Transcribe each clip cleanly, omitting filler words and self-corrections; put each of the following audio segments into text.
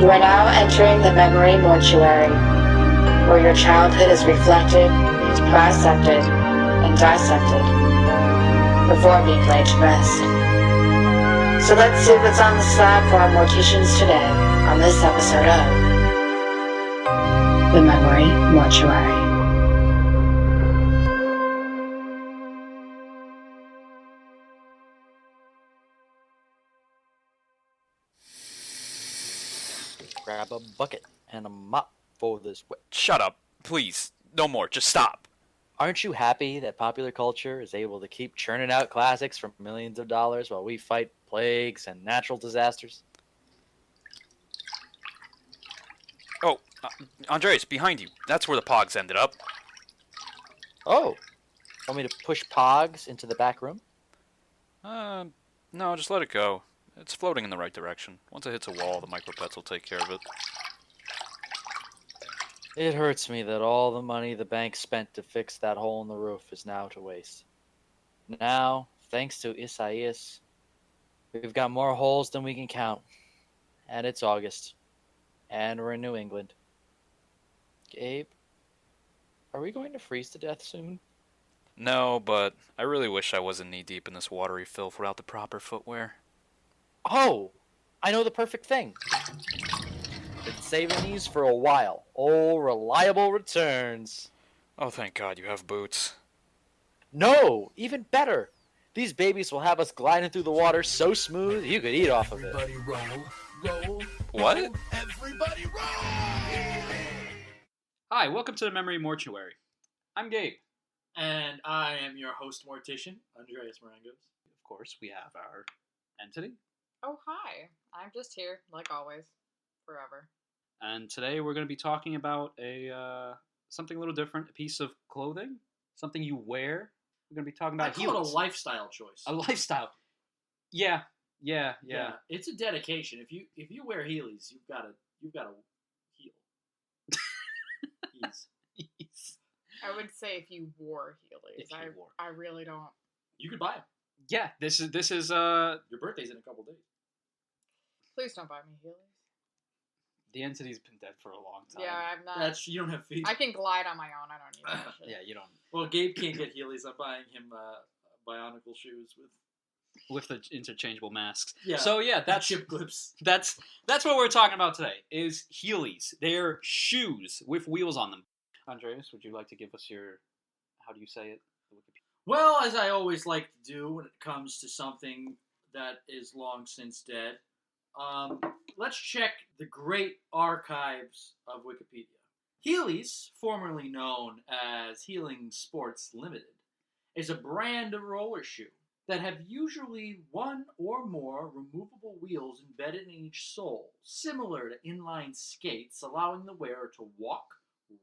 You are now entering the memory mortuary, where your childhood is reflected, bisected, and dissected before being laid to rest. So let's see what's on the slab for our morticians today on this episode of the Memory Mortuary. Grab a bucket and a mop for this. Shut up, please. No more. Just stop. Aren't you happy that popular culture is able to keep churning out classics for millions of dollars while we fight plagues and natural disasters? Oh, Andreas, behind you. That's where the pogs ended up. Oh, want me to push Pogs into the back room? No, just let it go. It's floating in the right direction. Once it hits a wall, the Micropets will take care of it. It hurts me that all the money the bank spent to fix that hole in the roof is now to waste. Now, thanks to Isaias, we've got more holes than we can count. And it's August. And we're in New England. Gabe, are we going to freeze to death soon? No, but I really wish I wasn't knee-deep in this watery filth without the proper footwear. Oh, I know the perfect thing. Been saving these for a while. Oh, reliable returns. Oh, thank God you have boots. No, even better. These babies will have us gliding through the water so smooth you could eat off of it. Everybody roll. What? Everybody roll! Hi, welcome to the Memory Mortuary. I'm Gabe. And I am your host mortician, Andreas Marangos. Of course, we have our entity. Oh, hi. I'm just here, like always, forever. And today we're going to be talking about something a little different, a piece of clothing, something you wear. We're going to be talking about I call Heelys. it a lifestyle choice. A lifestyle. Yeah. It's a dedication. If you wear Heelys, you've got to heel. Heels. I would say if you wore Heelys. If you wore. I really don't. You could buy them. Yeah, this is Your birthday's in a couple days. Please don't buy me Heelys. the entity's been dead for a long time. Yeah, I'm not. You don't have feet. I can glide on my own. I don't need that shit. Yeah, you don't. Well, Gabe can't get Heelys. I'm buying him bionicle shoes With the interchangeable masks. Yeah. So yeah, that's chip clips. That's what we're talking about today. Is Heelys. They're shoes with wheels on them. Andreas, would you like to give us your, how do you say it? Well, as I always like to do when it comes to something that is long since dead, let's check the great archives of Wikipedia. Heelys, formerly known as Healing Sports Limited, is a brand of roller shoe that have usually one or more removable wheels embedded in each sole, similar to inline skates, allowing the wearer to walk,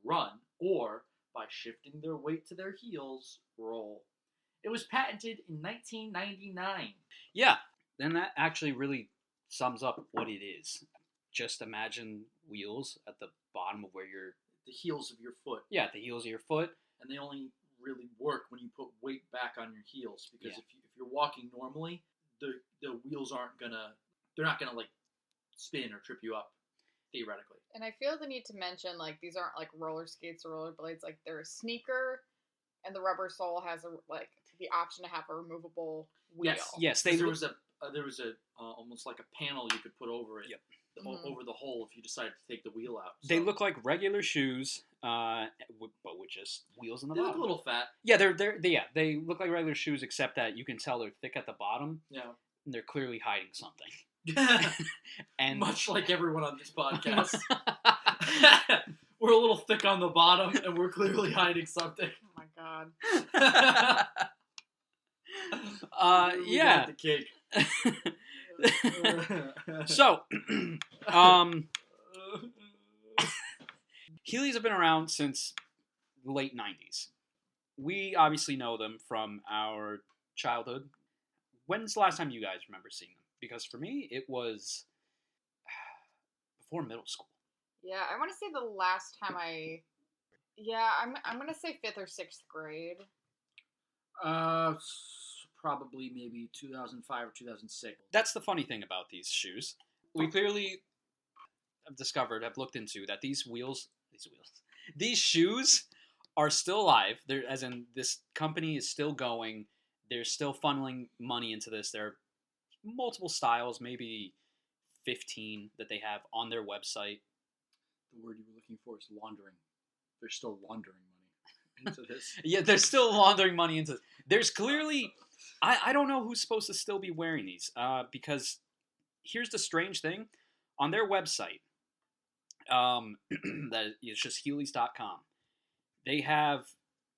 run, or, by shifting their weight to their heels, roll. It was patented in 1999. Yeah, then that actually really sums up what it is. Just imagine wheels at the bottom of where you're... The heels of your foot. Yeah, the heels of your foot. And they only really work when you put weight back on your heels, because Yeah. if you're walking normally, the wheels they're not gonna like spin or trip you up, theoretically. And I feel the need to mention, like, these aren't like roller skates or roller blades. Like, they're a sneaker, and the rubber sole has the option to have a removable wheel. Yes, There was a almost like a panel you could put over it. Yep. Over the hole if you decide to take the wheel out. They look like regular shoes, but with just wheels on the They bottom. look a little fat. Yeah, they look like regular shoes, except that you can tell they're thick at the bottom. Yeah. And they're clearly hiding something. And much like everyone on this podcast. We're a little thick on the bottom, and we're clearly hiding something. Oh my god. We yeah. got the cake. So, Heelys have been around since the late 90s. We obviously know them from our childhood. When's the last time you guys remember seeing them? Because for me, it was before middle school. Yeah, I want to say the last time I'm going to say 5th or 6th grade. Probably maybe 2005 or 2006. That's the funny thing about these shoes. We clearly discovered, have looked into, that these shoes are still alive. They're, as in, this company is still going. They're still funneling money into this. There are multiple styles, maybe 15 that they have on their website. The word you were looking for is laundering. They're still laundering money into this. Yeah, they're still laundering money into this. There's clearly... I don't know who's supposed to still be wearing these, because here's the strange thing. On their website, that is just Heelys.com, they have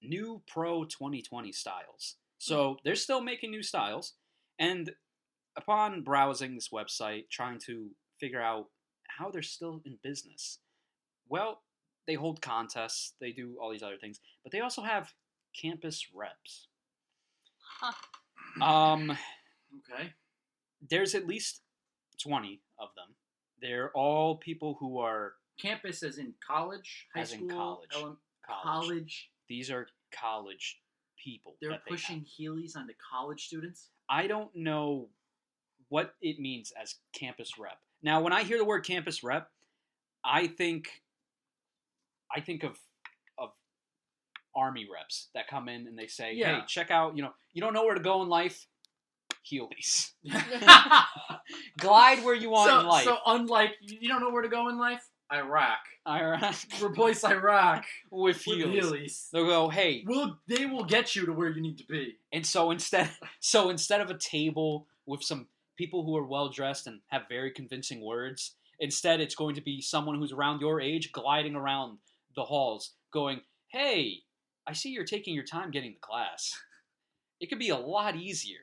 new Pro 2020 styles. So they're still making new styles. And upon browsing this website, trying to figure out how they're still in business, well, they hold contests, they do all these other things, but they also have campus reps. Huh. Okay. There's at least 20 of them. They're all people who are... Campus as in college? High As in school? college. College. These are college people. They're that they pushing have. Heelys onto college students? I don't know what it means as campus rep. Now, when I hear the word campus rep, I think of Army reps that come in and they say, Yeah. hey, check out, you don't know where to go in life? Heelys. Glide where you want in life. So unlike, you don't know where to go in life? Iraq. Iraq. Replace Iraq with with Heelys. Heelys. They'll go, hey. They will get you to where you need to be. And so instead of a table with some people who are well dressed and have very convincing words, instead it's going to be someone who's around your age gliding around the halls going, hey, I see you're taking your time getting to class. It could be a lot easier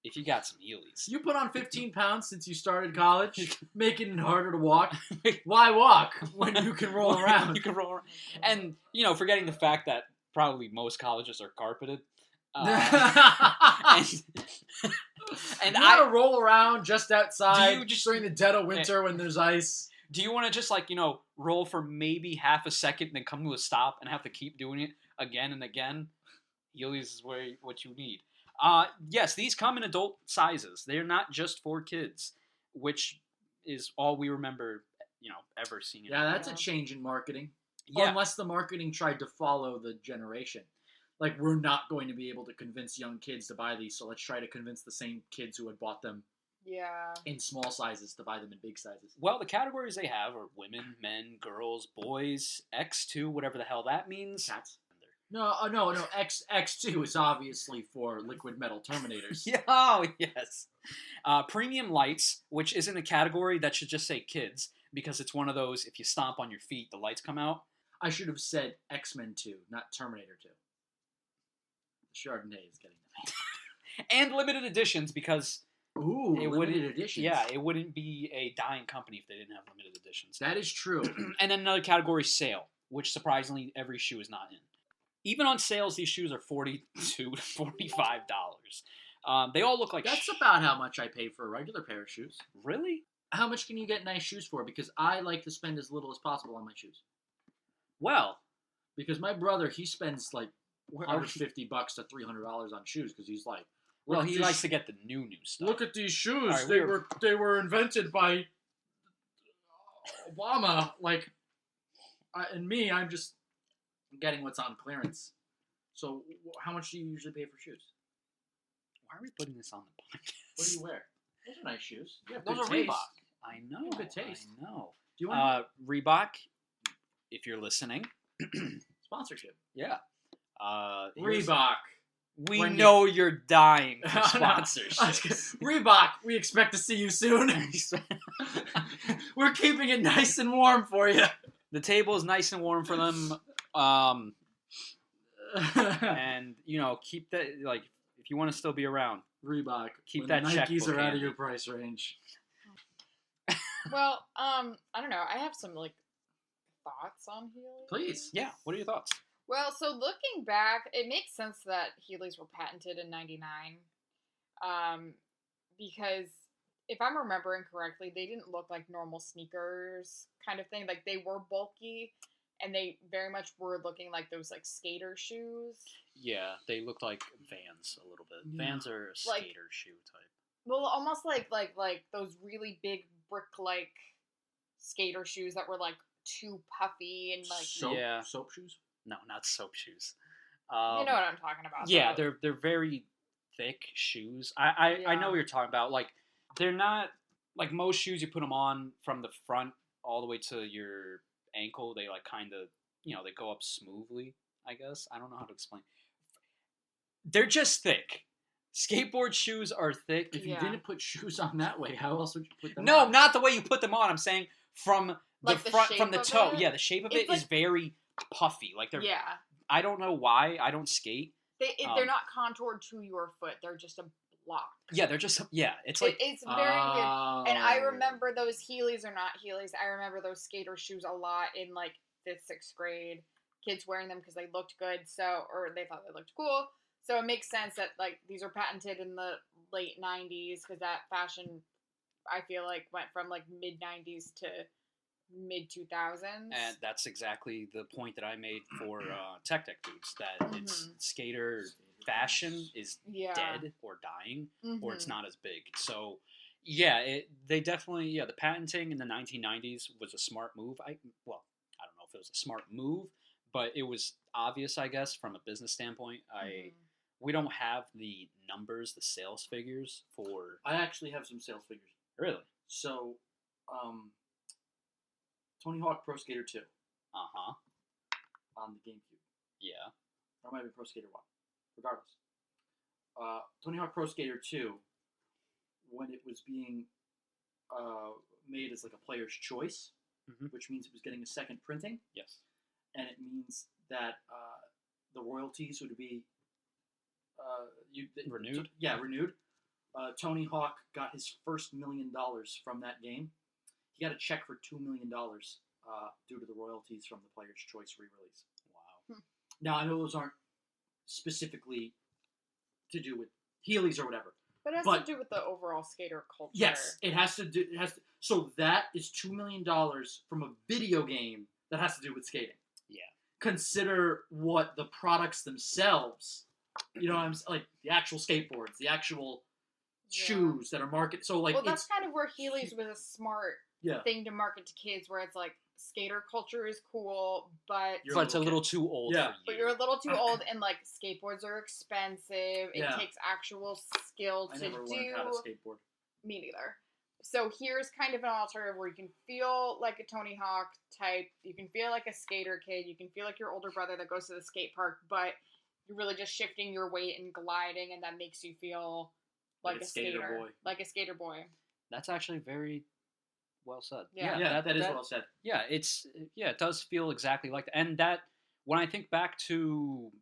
if you got some Heelys. You put on 15 pounds since you started college, making it harder to walk. Why walk when you can roll around? You can roll around. And, forgetting the fact that probably most colleges are carpeted. And you want to roll around just outside Do you just- during the dead of winter when there's ice? Do you want to just, roll for maybe half a second and then come to a stop and have to keep doing it again and again? Heelys is what you need. Yes, these come in adult sizes. They're not just for kids, which is all we remember, ever seeing. Yeah, that's a change in marketing. Yeah. Unless the marketing tried to follow the generation. Like, we're not going to be able to convince young kids to buy these, so let's try to convince the same kids who had bought them Yeah. in small sizes to buy them in big sizes. Well, the categories they have are women, men, girls, boys, X2, whatever the hell that means. Cats. No. X2 is obviously for liquid metal Terminators. Yeah, oh, yes. Premium lights, which isn't a category that should just say kids, because it's one of those, if you stomp on your feet, the lights come out. I should have said X-Men 2, not Terminator 2. The Chardonnay is getting that. And limited editions, because Ooh, it limited wouldn't, editions. yeah, it wouldn't be a dying company if they didn't have limited editions. That is true. And then another category, sale, which surprisingly every shoe is not in. Even on sales, these shoes are $42 to $45. They all look like... That's about how much I pay for a regular pair of shoes. Really? How much can you get nice shoes for? Because I like to spend as little as possible on my shoes. Well... Because my brother, he spends like Where- $150 to $300 on shoes because he's like, Well, look at he these likes to get the new stuff. Look at these shoes. All right, they were invented by Obama. Like, and me, I'm just getting what's on clearance. So, how much do you usually pay for shoes? Why are we putting this on the podcast? What do you wear? Those are nice shoes. You have Those good are taste. Reebok. I know. Good taste. I know. Do you want Reebok, if you're listening. sponsorship? Yeah. Here's- Reebok. We When know you're dying for No. sponsorship. Reebok, we expect to see you soon. We're keeping it nice and warm for you. The table is nice and warm for them. And, keep that, if you want to still be around. Reebok, Keep when that the Nikes checkbook are out of handy. your price range. Well, I don't know. I have some thoughts on Heelys. Please. Yeah, what are your thoughts? Well, so looking back, it makes sense that Heelys were patented in '99, because if I'm remembering correctly, they didn't look like normal sneakers kind of thing. Like, they were bulky, and they very much were looking like those skater shoes. Yeah, they look like Vans a little bit. Yeah. Vans are a Like- skater shoe type. Well, almost like those really big brick-like skater shoes that were like too puffy and like Soap shoes? No, not soap shoes. you know what I'm talking about. Yeah, though. they're very thick shoes. I know Yeah. what you're talking about. Like, they're not like most shoes. You put them on from the front all the way to your ankle. They like kind of, they go up smoothly. I guess I don't know how to explain. They're just thick. Skateboard shoes are thick. If you Yeah. didn't put shoes on that way, how else would you put them No, on? not the way you put them on. I'm saying from the Like the front, shape from the of toe. it? Yeah, the shape of It's it is like- very puffy. Like they're. Yeah. I don't know why. I don't skate. They're not contoured to your foot. They're just a block. Yeah, they're just. Yeah, it's like. It's very weird. And I Oh. remember those Heelys or not Heelys. I remember those skater shoes a lot in like 5th, 6th grade. Kids wearing them because they looked good, or they thought they looked cool. So it makes sense that like these are patented in the late 90s because that fashion, I feel like, went from like mid 90s to mid 2000s. And that's exactly the point that I made for Tech Dudes, that it's skater fashion is yeah. dead or dying, or it's Mhm. not as big. So, yeah, they definitely, the patenting in the 1990s was a smart move. I don't know if it was a smart move, but it was obvious, I guess, from a business standpoint. Mhm. We don't have the numbers, the sales figures for... I actually have some sales figures. Really? So, Tony Hawk Pro Skater 2 Uh-huh. on the GameCube. Yeah. Or maybe Pro Skater 1. Regardless. Tony Hawk Pro Skater 2, when it was being made as like a player's choice, Mhm. which means it was getting a second printing, Yes. and it means that the royalties would be Renewed? renewed. Tony Hawk got his first $1 million from that game. He got a check for $2 million due to the royalties from the Player's Choice re-release. Wow. Now I know those aren't specifically to do with Heelys or whatever. But it has But- to do with the overall skater culture. Yes, it has to do. It has to, so that is $2 million from a video game that has to do with skating. Yeah. Consider what the products themselves. You know what I'm saying? Like the actual skateboards, the actual Yeah. shoes that are marketed. So like Well, that's it's kind of where Heelys was a smart yeah. thing to market to kids, where it's like skater culture is cool, but You're But it's a little little too old Yeah. for you. but you're a little too old, and like skateboards are expensive. It Yeah. takes actual skill I to never learned how to do. skateboard. Me neither. So here's kind of an alternative where you can feel like a Tony Hawk type. You can feel like a skater kid. You can feel like your older brother that goes to the skate park, but you're really just shifting your weight and gliding, and that makes you feel like a skater boy. like a skater boy. That's actually very well said. Yeah. Yeah, that is well said. Yeah, it does feel exactly like that. And that, when I think back to,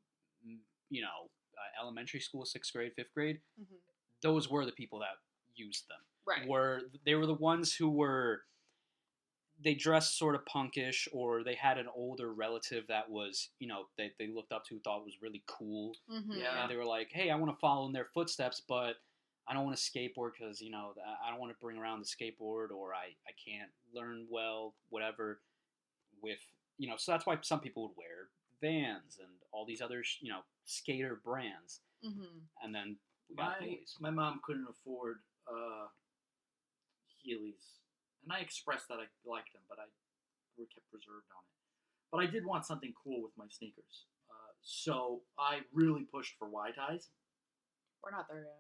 elementary school, 6th grade, 5th grade, Mhm. those were the people that used them. Right. They were the ones who they dressed sort of punkish, or they had an older relative that was, they looked up to, thought was really cool. Mm-hmm. Yeah. And they were like, hey, I want to follow in their footsteps, but I don't want to skateboard because, I don't want to bring around the skateboard, or I can't learn well, whatever, with, so that's why some people would wear Vans and all these other, skater brands. Mm-hmm. And then we got Heelys. My mom couldn't afford Heelys, and I expressed that I liked them, but I kept reserved on it. But I did want something cool with my sneakers, so I really pushed for Y-ties. We're not there yet.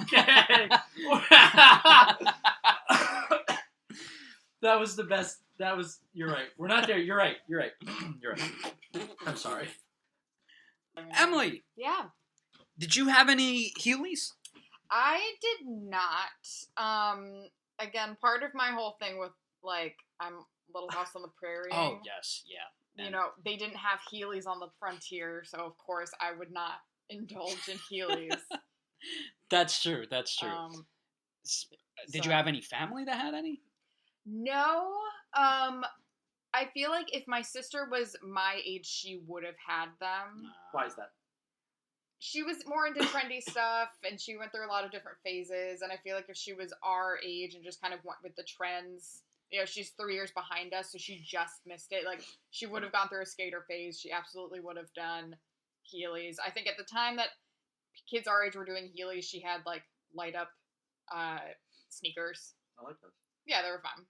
Okay. That was the best. You're right. We're not there. You're right. You're right. I'm sorry. Emily, Yeah. did you have any Heelys? I did not. Again, part of my whole thing with, like, I'm Little House on the Prairie. Oh, yes, yeah. You know, they didn't have Heelys on the frontier, so of course I would not indulge in Heelys. That's true. Did you so- have any family that had any? No. I feel like if my sister was my age, she would have had them. Why is that? She was more into trendy stuff, and she went through a lot of different phases, and I feel like if she was our age and just kind of went with the trends, she's 3 years behind us, so she just missed it. Like, she would have gone through a skater phase. She absolutely would have done Heelys. I think at the time that kids our age were doing Heelys, she had, like, light up sneakers. I like those. Yeah, they were fun.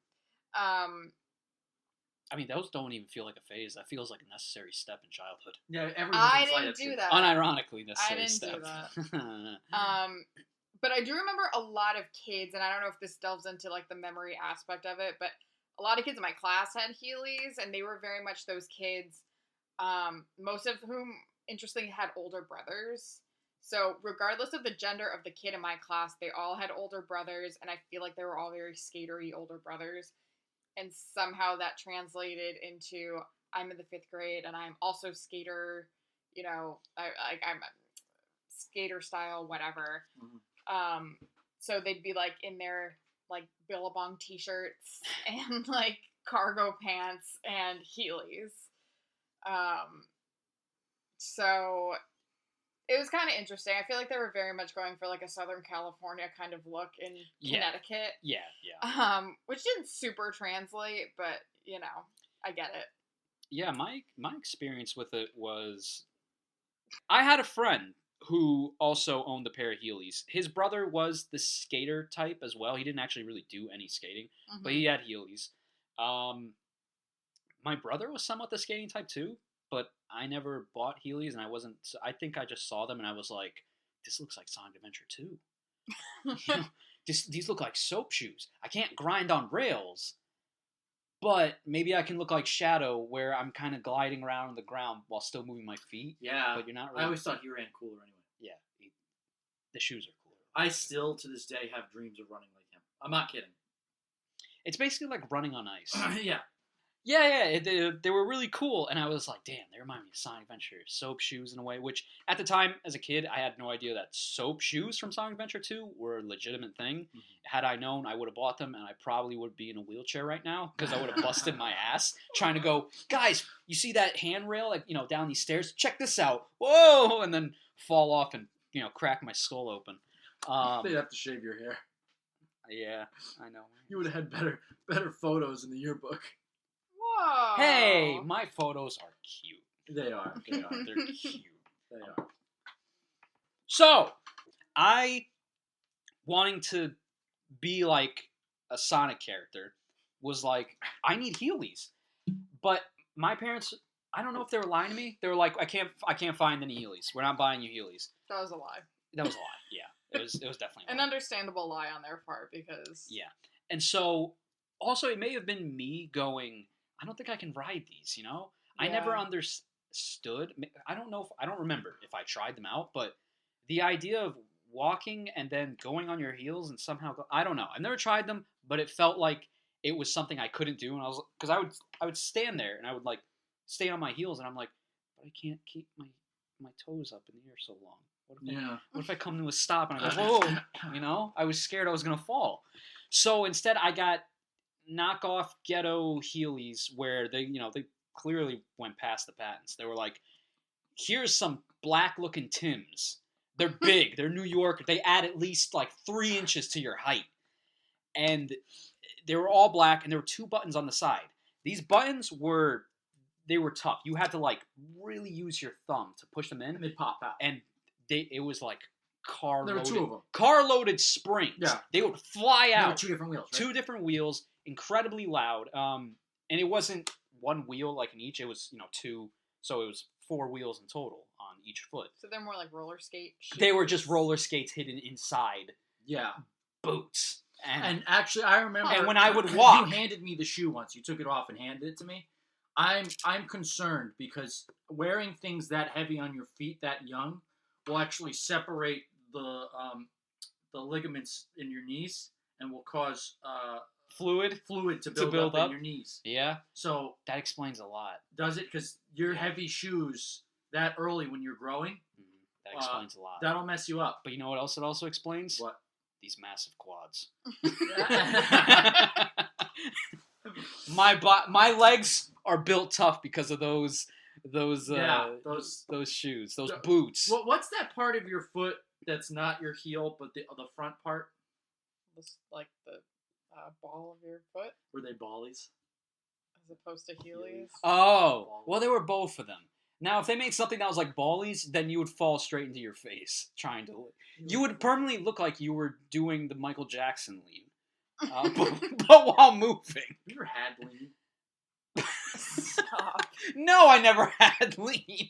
I mean, those don't even feel like a phase. That feels like a necessary step in childhood. Yeah, everyone. I can fly didn't that do shit. that. Unironically necessary didn't step. do But I do remember a lot of kids, and I don't know if this delves into like the memory aspect of it, but a lot of kids in my class had Heelys, and they were very much those kids, most of whom, interestingly, had older brothers. So regardless of the gender of the kid in my class, they all had older brothers, and I feel like they were all very skatery older brothers. And somehow that translated into, I'm in the 5th grade, and I'm also skater, you know, I'm skater style, whatever. Mm-hmm. So they'd be like in their like Billabong t-shirts and like cargo pants and Heelys. So it was kind of interesting. I feel like they were very much going for like a Southern California kind of look in Connecticut. Yeah. Which didn't super translate, but you know, I get it. Yeah, my experience with it was, I had a friend who also owned a pair of Heelys. His brother was the skater type as well. He didn't actually really do any skating, but he had Heelys. My brother was somewhat the skating type too, but I never bought Heelys, and I think I just saw them and I was like, this looks like Sonic Adventure 2. You know, these look like soap shoes. I can't grind on rails, but maybe I can look like Shadow, where I'm kind of gliding around on the ground while still moving my feet. Yeah, but you're not really. I always thought he ran cooler anyway. Yeah, the shoes are cooler. I still, to this day, have dreams of running like him. I'm not kidding. It's basically like running on ice. Yeah. Yeah, they were really cool, and I was like, damn, they remind me of Sonic Adventure soap shoes in a way, which at the time, as a kid, I had no idea that soap shoes from Sonic Adventure 2 were a legitimate thing. Mm-hmm. Had I known, I would have bought them, and I probably would be in a wheelchair right now, because I would have busted my ass trying to go, guys, you see that handrail, like, you know, down these stairs? Check this out. Whoa! And then fall off and, you know, crack my skull open. They'd have to shave your hair. Yeah, I know. You would have had better photos in the yearbook. Whoa. Hey, my photos are cute. They are. They're cute. They are. So, I, wanting to be like a Sonic character, was like, I need Heelys. But my parents, I don't know if they were lying to me. They were like, I can't find any Heelys. We're not buying you Heelys. That was a lie. That was a lie. Yeah, it was definitely an understandable lie on their part, because and so also it may have been me going, I don't think I can ride these, you know? Yeah. I never understood. I don't remember if I tried them out, but the idea of walking and then going on your heels and somehow I don't know. I've never tried them, but it felt like it was something I couldn't do, and because I would stand there and I would like stay on my heels, and I'm like, but I can't keep my toes up in the air so long. What if I come to a stop and I go, whoa, you know? I was scared I was gonna fall. So instead I got knockoff ghetto Heelys, where they clearly went past the patents. They were like, here's some black looking Tims. They're big. They're New York. They add at least like 3 inches to your height. And they were all black, and there were 2 buttons on the side. These buttons were tough. You had to like really use your thumb to push them in. And they pop out. And it was like car-loaded. There were 2 of them. Car-loaded springs. Yeah. They would fly out. 2 different wheels, right? 2 different wheels, incredibly loud. And it wasn't one wheel like in each. It was, 2. So it was 4 wheels in total on each foot. So they're more like roller skate shoes. They were just roller skates hidden inside boots. And actually, I remember. And when I would walk, you handed me the shoe once. You took it off and handed it to me. I'm concerned because wearing things that heavy on your feet that young will actually separate the ligaments in your knees and will cause fluid to build up in your knees. Yeah. So that explains a lot. Does it? Because your heavy shoes that early when you're growing. That explains a lot. That'll mess you up. But you know what else it also explains? What? These massive quads. My legs are built tough because of those shoes, those boots. What's that part of your foot that's not your heel, but the front part? Like the ball of your foot? Were they ballies? As opposed to Heelys? Oh, well, they were both of them. Now, if they made something that was like ballies, then you would fall straight into your face trying to. You would permanently look like you were doing the Michael Jackson lean. but while moving. You ever had lean? Stop. No, I never had lean.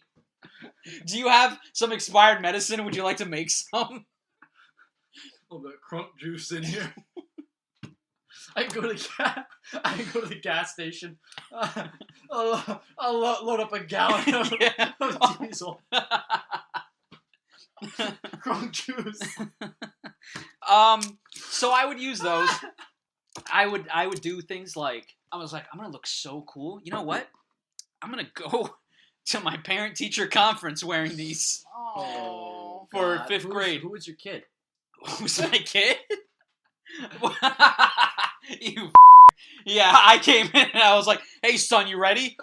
Do you have some expired medicine? Would you like to make some? A little bit of crunk juice in here. I can go to the gas station. I'll load up a gallon of, of diesel. Crunk juice. So I would use those. I would do things like, I was like, I'm gonna look so cool. You know what? I'm gonna go to my parent-teacher conference wearing these Oh. for God. 5th grade. Who was your kid? Who's my kid? You. Yeah, I came in and I was like, "Hey, son, you ready?"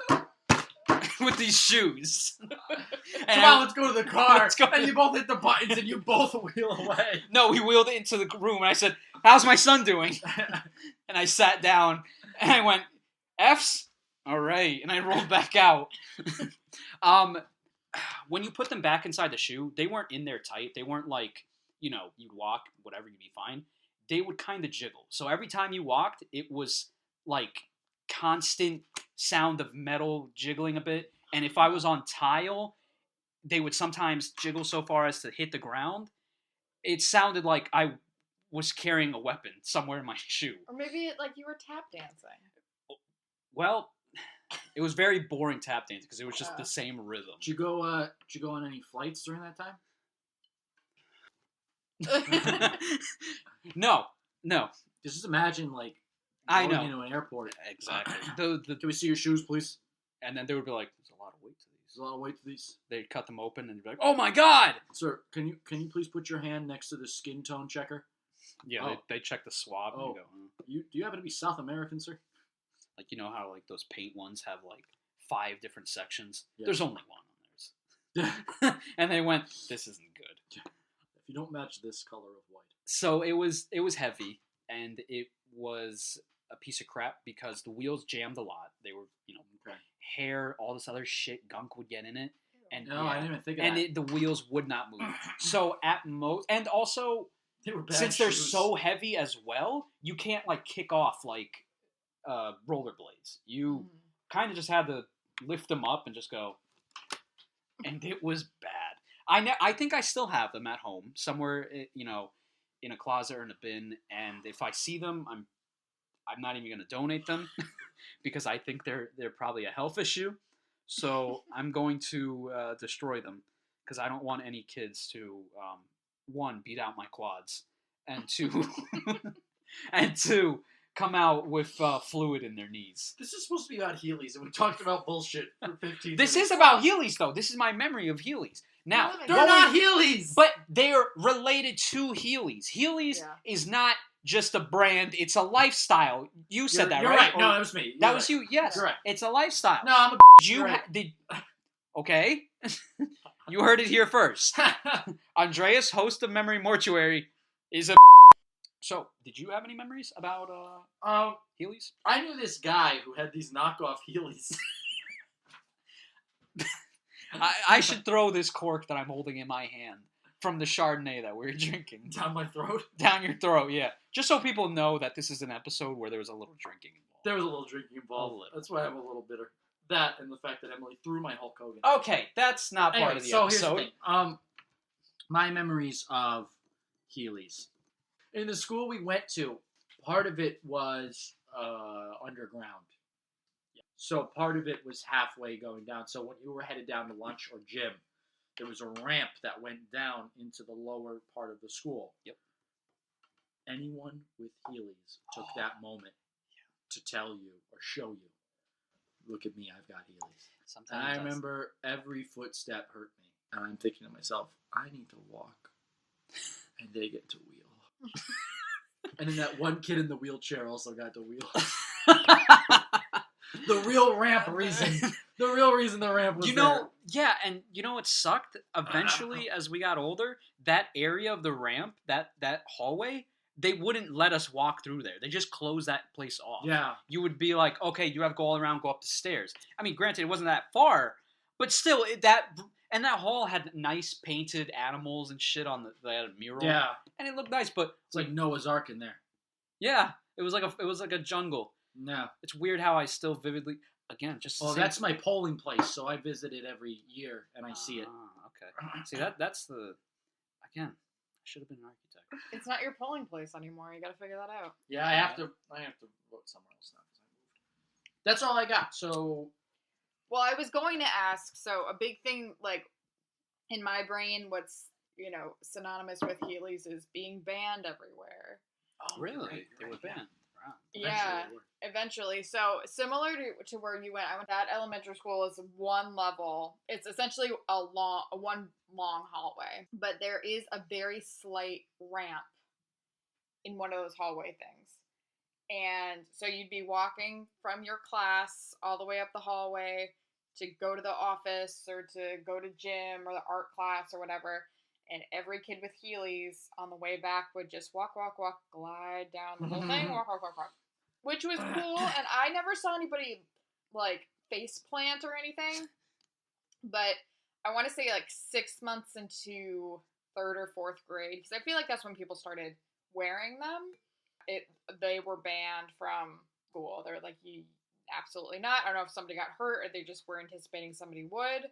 With these shoes. Come on, let's go to the car. Let's go. And you both hit the buttons and you both wheel away. No, we wheeled it into the room and I said, "How's my son doing?" And I sat down and I went, "F's? All right." And I rolled back out. When you put them back inside the shoe, they weren't in there tight. They weren't like, you'd walk, whatever, you'd be fine. They would kind of jiggle. So every time you walked, it was like constant sound of metal jiggling a bit. And if I was on tile, they would sometimes jiggle so far as to hit the ground. It sounded like I was carrying a weapon somewhere in my shoe. Or maybe like you were tap dancing. Well, it was very boring tap dancing because it was just the same rhythm. Did you go on any flights during that time? No. Just imagine like I going know. into an airport. Exactly. Can we see your shoes, please? And then they would be like, "There's a lot of weight to these." There's a lot of weight to these. They'd cut them open and be like, "Oh my god!" Sir, can you please put your hand next to the skin tone checker? Yeah, Oh. they check the swab and Oh. go, Do you happen to be South American, sir? like, you know how like those paint ones have like 5 different sections? Yeah. There's only one on If theirs. And they went, "This isn't good." you don't match this color of white. So it was heavy, and it was a piece of crap because the wheels jammed a lot. They were, Okay. hair, all this other shit, gunk would get in it. And No, I didn't even think of and that. the wheels would not move. So at most, and also They were bad since they're shoes. so heavy as well, you can't like kick off like rollerblades. You kind of just had to lift them up and just go. And it was bad. I think I still have them at home somewhere, in a closet or in a bin. And if I see them, I'm not even going to donate them because I think they're probably a health issue. So I'm going to destroy them because I don't want any kids to, 1, beat out my quads, and 2, and 2, come out with fluid in their knees. This is supposed to be about Heelys, and we talked about bullshit for 15 This minutes. is about Heelys, though. This is my memory of Heelys. Now, They're They're going- not Heelys! but they're related to Heelys. Heelys Yeah. is not just a brand; it's a lifestyle. You said that, You're right? right. No, Or- that was me. that You're was right. you. Yes, You're right. it's a lifestyle. No, I'm a Did you you're right. did. Okay, you heard it here first. Andreas, host of Memory Mortuary, is a. So, did you have any memories about Heelys? I knew this guy who had these knockoff Heelys. I should throw this cork that I'm holding in my hand from the Chardonnay that we're drinking Down my throat. down your throat. Yeah, just so people know that this is an episode where there was a little drinking involved. There was a little drinking involved. A little. That's why I'm a little bitter. That and the fact that Emily threw my Hulk Hogan. Okay, that's not part of the so episode. here's the thing. My memories of Heelys. In the school we went to, part of it was underground. So part of it was halfway going down. So when you were headed down to lunch or gym, there was a ramp that went down into the lower part of the school. Yep. Anyone with Heelys took that moment to tell you or show you, look at me, I've got Heelys. Sometimes And I that's- remember every footstep hurt me. And I'm thinking to myself, I need to walk. And they get to wheel. And then that one kid in the wheelchair also got to wheel. The real ramp reason. The real reason the ramp was yeah, and you know what sucked? Eventually, as we got older, that area of the ramp, that hallway, they wouldn't let us walk through there. They just closed that place off. Yeah. You would be like, okay, you have to go all around, go up the stairs. I mean, granted, it wasn't that far, but still, that hall had nice painted animals and shit on they had a mural. Yeah. And it looked nice, but It's like Noah's Ark in there. yeah, It was like a jungle. No. It's weird how I still vividly just. Well, that's my polling place, so I visit it every year and I see it. Okay. See that's the again. I should have been an architect. It's not your polling place anymore. You got to figure that out. Yeah, I have to vote somewhere else now because I moved. That's all I got. So Well, I was going to ask. So a big thing, like in my brain, what's synonymous with Heelys is being banned everywhere. Really? They were banned. Wow. Yeah, eventually. So similar to where you went, I went that elementary school is one level. It's essentially one long hallway, but there is a very slight ramp in one of those hallway things. And so you'd be walking from your class all the way up the hallway to go to the office or to go to gym or the art class or whatever. And every kid with Heelys on the way back would just walk, glide down the whole thing, walk. Which was cool, and I never saw anybody, like, face plant or anything. But I want to say, like, 6 months into 3rd or 4th grade, because I feel like that's when people started wearing them. They were banned from school. They were like, absolutely not. I don't know if somebody got hurt or they just were anticipating somebody would.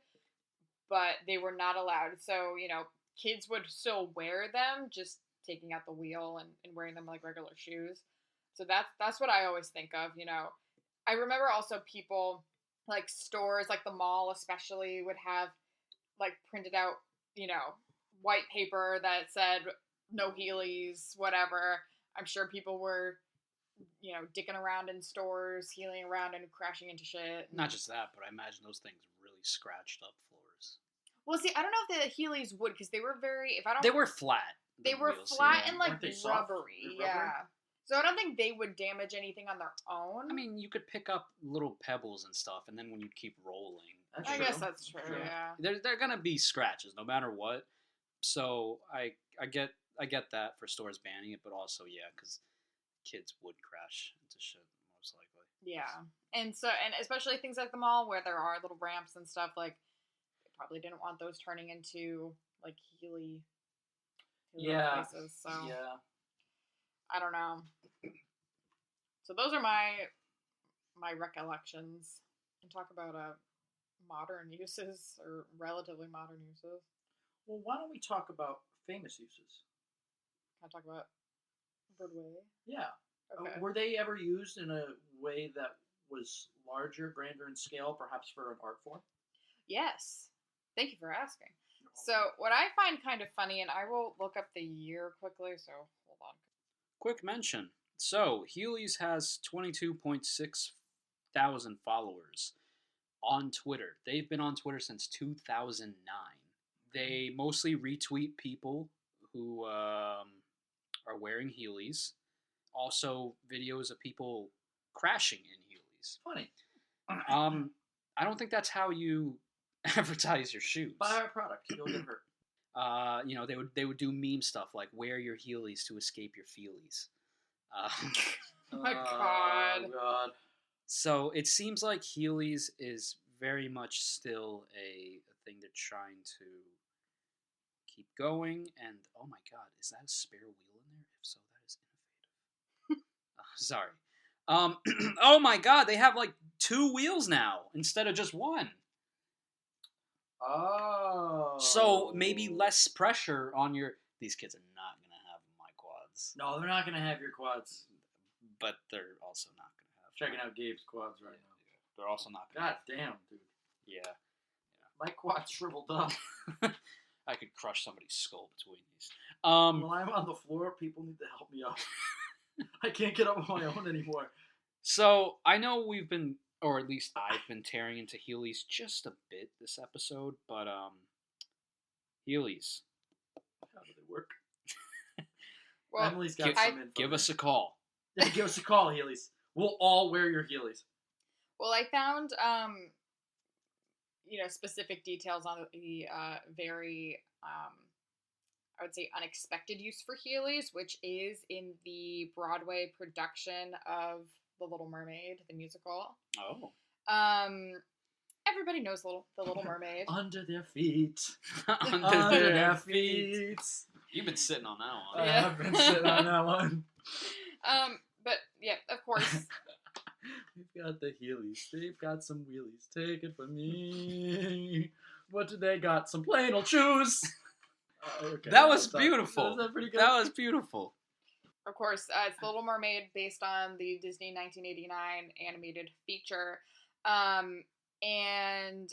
But they were not allowed. So, kids would still wear them, just taking out the wheel and wearing them like regular shoes. So that's what I always think of, I remember also people, like stores, like the mall especially, would have like printed out, white paper that said no Heelys, whatever. I'm sure people were, dicking around in stores, heeling around and crashing into shit. Not just that, but I imagine those things really scratched up floors. Well, see, I don't know if the Heelys would, because they were They were flat. They were wheels, flat yeah. and like Weren't they soft? rubbery, They're rubbery? yeah. So I don't think they would damage anything on their own. I mean, you could pick up little pebbles and stuff, and then when you keep rolling, That's I true. guess that's true, True. yeah. they're gonna be scratches no matter what. So I get that for stores banning it, but also because kids would crash into shit most likely. Yeah. And especially things like the mall where there are little ramps and stuff, like they probably didn't want those turning into like Heely Yeah. places. So Yeah. I don't know. So those are my recollections. And talk about modern uses or relatively modern uses. Well, why don't we talk about famous uses? Can I talk about Broadway? Yeah. Okay. Were they ever used in a way that was larger, grander in scale, perhaps for an art form? Yes. Thank you for asking. So what I find kind of funny, and I will look up the year quickly, so hold on. Quick mention. So Heelys has 22.6 thousand followers on Twitter. They've been on Twitter since 2009. They mostly retweet people who are wearing Heelys. Also, videos of people crashing in Heelys. Funny. I don't think that's how you advertise your shoes. Buy our product. You'll get hurt. They would do meme stuff like wear your Heelys to escape your feelies. Oh my God. Oh, God. So it seems like Heelys is very much still a thing they're trying to keep going. And oh my God, is that a spare wheel in there? If so, that is innovative. Sorry. Oh my God, they have like 2 wheels now instead of just 1. Oh. So maybe less pressure on your. These kids are not gonna have my quads. No, they're not going to have your quads. But they're also not gonna have. Checking out Gabe's quads right now. They're also not gonna. God damn, dude. Yeah. My quad's shriveled up. I could crush somebody's skull between these. When I'm on the floor, people need to help me up. I can't get up on my own anymore. So I know we've been, or at least I've been tearing into Heelys just a bit this episode, but Heelys, How do they work? Well, Emily's got give, some info. give us a call. Yeah, give us a call, Heelys. We'll all wear your Heelys. well, I found specific details on the very I would say unexpected use for Heelys, which is in the Broadway production of The Little Mermaid, the musical. Oh. Everybody knows The Little Mermaid. Under their feet. Under their feet. You've been sitting on that one. I have been sitting on that one. But yeah, of course. We've got the Heelys. They've got some wheelies. Take it from me. What do they got? Some plain old shoes. Okay, That was that's beautiful. Was that pretty good? That was beautiful. Of course, it's The Little Mermaid, based on the Disney 1989 animated feature. And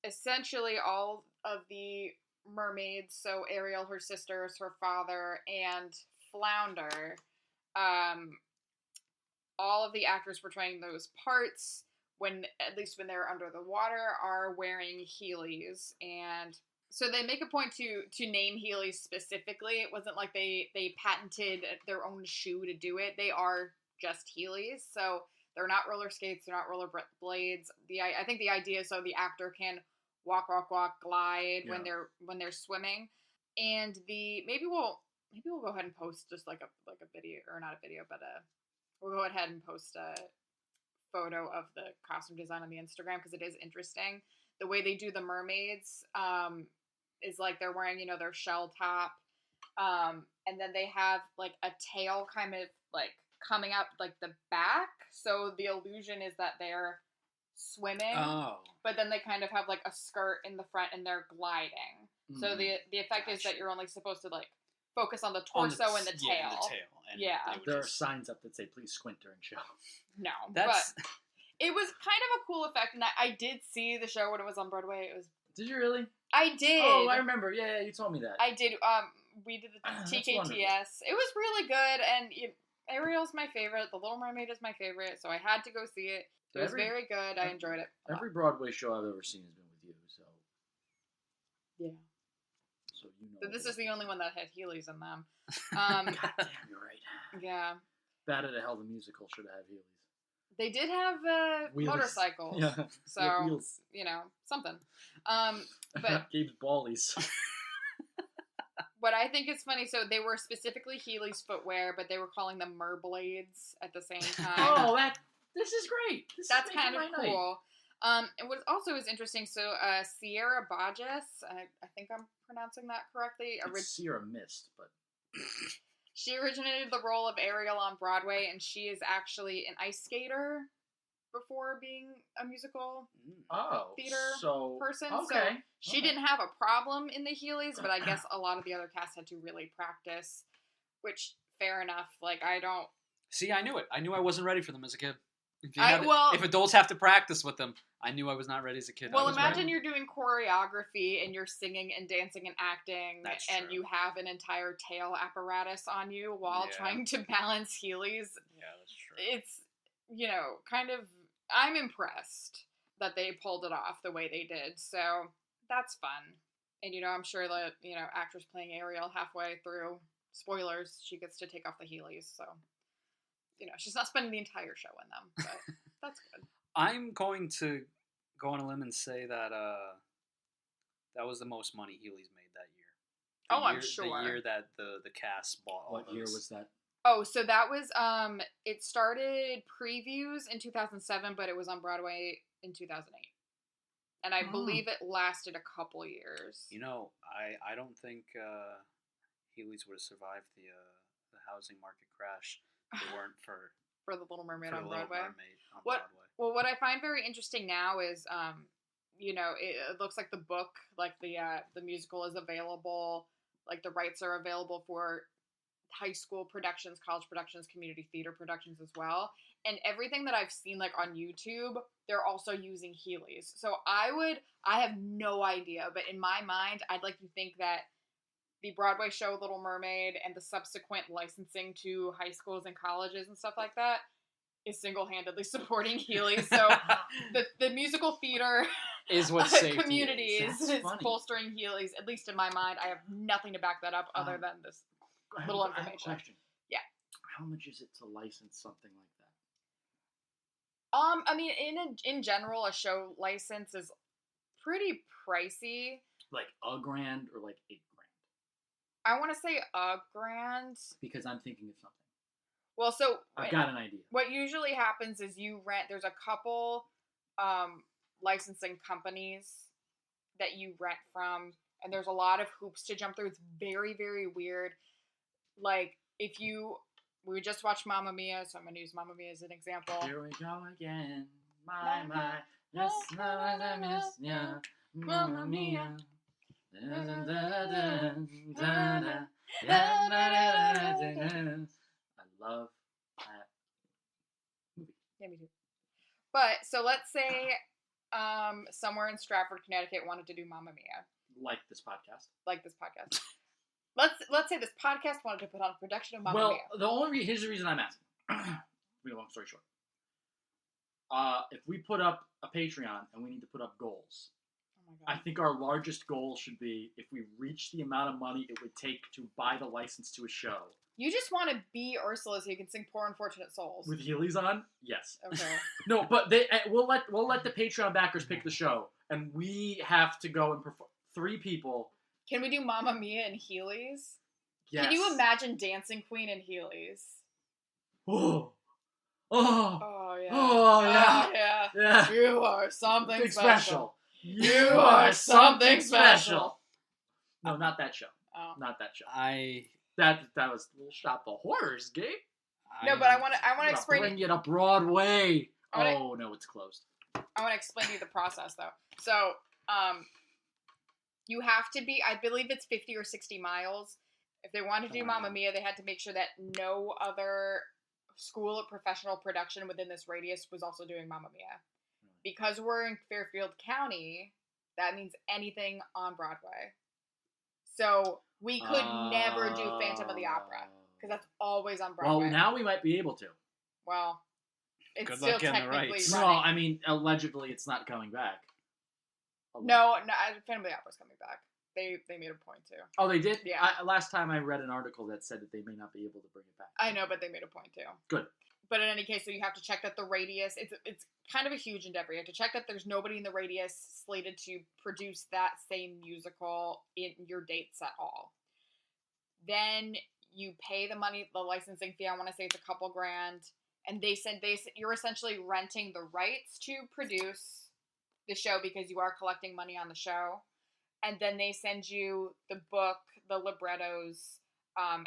essentially all of the mermaids, so Ariel, her sisters, her father, and Flounder, all of the actors portraying those parts, at least when they're under the water, are wearing Heelys. And so they make a point to name Heelys specifically. It wasn't like they patented their own shoe to do it. They are just Heelys. So they're not roller skates. They're not roller blades. I think the idea is so the actor can walk, glide when they're swimming. And maybe we'll go ahead and post just like a video, or not a video, but we'll go ahead and post a photo of the costume design on the Instagram, because it is interesting. The way they do the mermaids is like they're wearing, their shell top, and then they have like a tail kind of like coming up like the back, so the illusion is that they're swimming, but then they kind of have like a skirt in the front and they're gliding. So the effect is that you're only supposed to like focus on the torso and the tail. Yeah, and the tail. And There are signs up that say please squint during show. No, That's but it was kind of a cool effect, and I did see the show when it was on Broadway. Did you really? I did. Oh, I remember. Yeah, you told me that. I did. We did the TKTS. Wonderful. It was really good, and Ariel's my favorite. The Little Mermaid is my favorite, so I had to go see it. It was very good. I enjoyed it. Every Broadway show I've ever seen has been with you, so. Yeah. So you know. But this is the only one that had Heelys in them. God damn, you're right. Yeah. Bad at Hell the musical should have had Heelys. They did have Wheelies. motorcycles. Yeah. So, wheels. Something. But Gabe's ballies. what I think is funny, so they were specifically Heelys footwear, but they were calling them Merblades at the same time. Oh, this is great. That's kind of cool. And what also is interesting, so Sierra Bajes, I think I'm pronouncing that correctly. It's Sierra Mist, but she originated the role of Ariel on Broadway, and she is actually an ice skater before being a musical theater person. Okay. So she didn't have a problem in the Heelys, but I guess a lot of the other cast had to really practice, which, fair enough. Like, I don't... See, I knew it. I knew I wasn't ready for them as a kid. If adults have to practice with them, I knew I was not ready as a kid. Well, imagine you're doing choreography and you're singing and dancing and acting, and you have an entire tail apparatus on you while trying to balance Heelys. Yeah, that's true. It's, kind of, I'm impressed that they pulled it off the way they did. So that's fun. And, I'm sure that, actress playing Ariel halfway through, spoilers, she gets to take off the Heelys. So, she's not spending the entire show in them, but that's good. I'm going to go on a limb and say that that was the most money Heelys made that year. I'm sure. The year that the cast bought all What year was that? Oh, so that was, it started previews in 2007, but it was on Broadway in 2008. And I believe it lasted a couple years. I don't think Heelys would have survived the housing market crash if it weren't for The Little Mermaid on Little Broadway. Mermaid on Broadway. Well, what I find very interesting now is, it looks like the book, like the musical is available, like the rights are available for high school productions, college productions, community theater productions as well. And everything that I've seen like on YouTube, they're also using Heelys. So I have no idea, but in my mind, I'd like to think that the Broadway show Little Mermaid and the subsequent licensing to high schools and colleges and stuff like that is single-handedly supporting Heelys. So the musical theater is what community is bolstering Heelys, at least in my mind. I have nothing to back that up other than this little information. I have a question. Yeah. How much is it to license something like that? I mean, in general, a show license is pretty pricey. Like $1,000 or like $8,000? I want to say $1,000. Because I'm thinking of something. Well, so I've got an idea. What usually happens is you rent. There's a couple licensing companies that you rent from, and there's a lot of hoops to jump through. It's very, very weird. Like, if you we just watched Mamma Mia, so I'm going to use Mamma Mia as an example. Here we go again. My. Yes, I miss ya. Mamma Mia. I love that movie. Yeah, me too. But, so let's say somewhere in Stratford, Connecticut wanted to do Mamma Mia. Like this podcast. Like this podcast. Let's say this podcast wanted to put on a production of Mamma Mia. Well, here's the reason I'm asking. Make a long story short. If we put up a Patreon and we need to put up goals, Oh my I God. think our largest goal should be if we reach the amount of money it would take to buy the license to a show. You just want to be Ursula so you can sing Poor Unfortunate Souls. With Heelys on? Yes. Okay. No, but we'll let the Patreon backers pick the show, and we have to go and perform. 3 people. Can we do Mamma Mia and Heelys? Yes. Can you imagine Dancing Queen and Heelys? Oh. Oh, yeah. Oh, yeah. Oh, yeah. Yeah. You are something Something special. You are something special. No, not that show. Oh. Not that show. That That was Little Shop of Horrors, Gabe. No, but I want to I'm gonna explain. bring you to Broadway. I wanna- Oh no, it's closed. I want to explain to you the process though. So, you have to be. I believe it's 50 or 60 miles. If they wanted to do Mamma Mia, they had to make sure that no other school of professional production within this radius was also doing Mamma Mia. Because we're in Fairfield County, that means anything on Broadway. So we could never do Phantom of the Opera because that's always on Broadway. Well, now we might be able to. Well, it's Good still luck getting the technically rights. No, running. I mean allegedly it's not coming back. No, Phantom of the Opera's coming back. They made a point to. Oh, they did? Yeah. Last time I read an article that said that they may not be able to bring it back. I know, but they made a point too. Good. But in any case, so you have to check that the radius, it's kind of a huge endeavor. You have to check that there's nobody in the radius slated to produce that same musical in your dates at all. Then you pay the money, the licensing fee. I want to say it's a couple grand. And you're essentially renting the rights to produce the show because you are collecting money on the show. And then they send you the book, the librettos,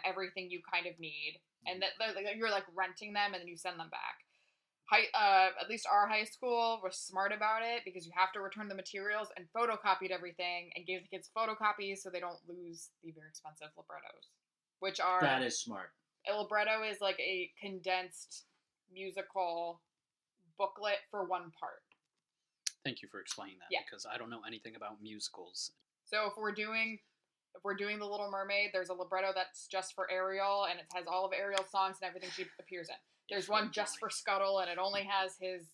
everything you kind of need. And that you're like renting them and then you send them back. At least our high school was smart about it because you have to return the materials and photocopied everything and gave the kids photocopies so they don't lose the very expensive librettos. Which are... That is smart. A libretto is like a condensed musical booklet for one part. Thank you for explaining that, Yeah. because I don't know anything about musicals. So if we're doing The Little Mermaid, there's a libretto that's just for Ariel, and it has all of Ariel's songs and everything she appears in. There's one just for Scuttle, and it only has his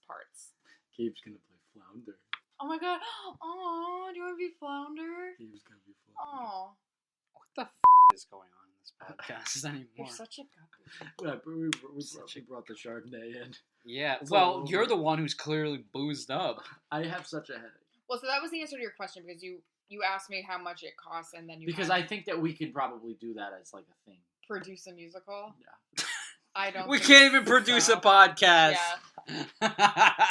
parts. Gabe's gonna play Flounder. Oh my god! Oh, do you want to be Flounder? Gabe's gonna be Flounder. Oh, What the is going on in this podcast you're anymore? such a guppy. We brought the Chardonnay in. Yeah, It's well, all you're over. the one who's clearly boozed up. I have such a headache. Well, so that was the answer to your question because you asked me how much it costs, and then you Because had I think that we could probably do that as like a thing. produce a musical. Yeah. I don't. we think can't even produce so. a podcast. Yeah.